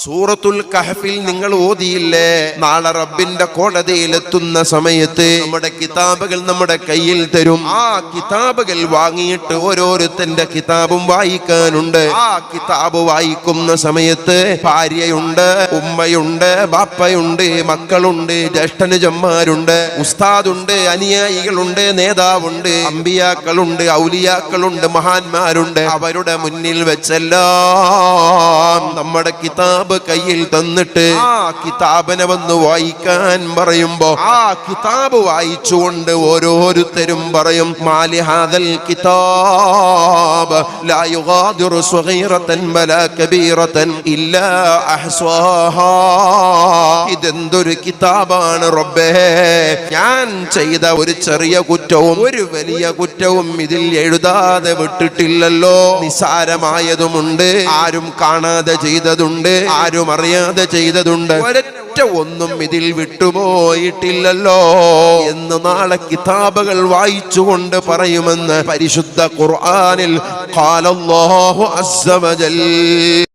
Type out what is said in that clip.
സൂറത്തുൽ കഹ്ഫിൽ നിങ്ങൾ ഓതിയില്ലേ? നാളെ റബ്ബിന്റെ കോടതിയിലെത്തുന്ന സമയത്ത് നമ്മുടെ കിതാബുകൾ നമ്മുടെ കയ്യിൽ തരും. ആ കിതാബുകൾ വാങ്ങിയിട്ട് ഓരോരുത്തന്റെ കിതാബും വായിക്കാനുണ്ട്. ആ കിതാബ് വായിക്കുന്ന സമയത്ത് ഭാര്യയുണ്ട്, ഉമ്മയുണ്ട്, ബാപ്പയുണ്ട്, മക്കളുണ്ട്, ജ്യേഷ്ഠനുജന്മാരുണ്ട്, ഉസ്താദുണ്ട്, അനുയായികളുണ്ട്, നേതാവുണ്ട്, അമ്പിയാക്കളുണ്ട്, ഔലിയാക്കളുണ്ട്, മഹാന്മാരുണ്ട്. അവരുടെ മുന്നിൽ വെച്ചെല്ലാം നമ്മുടെ കിതാബ് കയ്യിൽ തന്നിട്ട് ആ കിതാബിനെ വന്ന് വായിക്കാൻ പറയുമ്പോ ആ കിതാബ് വായിച്ചുകൊണ്ട് ഓരോരുത്തരും പറയും, മാലി ഹാദൽ കിതാബ് ലാ യുഗാദിറു സഗീറതൻ വലാ കബീറതൻ ഇല്ലാ അഹ്സാഹാ. ഇതെന്തൊരു കിതാബാണ് റബ്ബേ, ഞാൻ ചെയ്ത ഒരു ചെറിയ കുറ്റവും ഒരു വലിയ കുറ്റവും ഇതിൽ എഴുതാതെ വിട്ടിട്ടില്ലല്ലോ. നിസാരമായതുമുണ്ട്, ആരും കാണാതെ ചെയ്തതുണ്ട്, ആരും അറിയാതെ ചെയ്തതുണ്ട്, ഒരൊറ്റ ഒന്നും ഇതിൽ വിട്ടുപോയിട്ടില്ലല്ലോ എന്ന് നാളെ കിതാബുകൾ വായിച്ചുകൊണ്ട് പറയുമെന്ന് പരിശുദ്ധ ഖുർആനിൽ ഖാലല്ലാഹു അസ്സ വജൽ.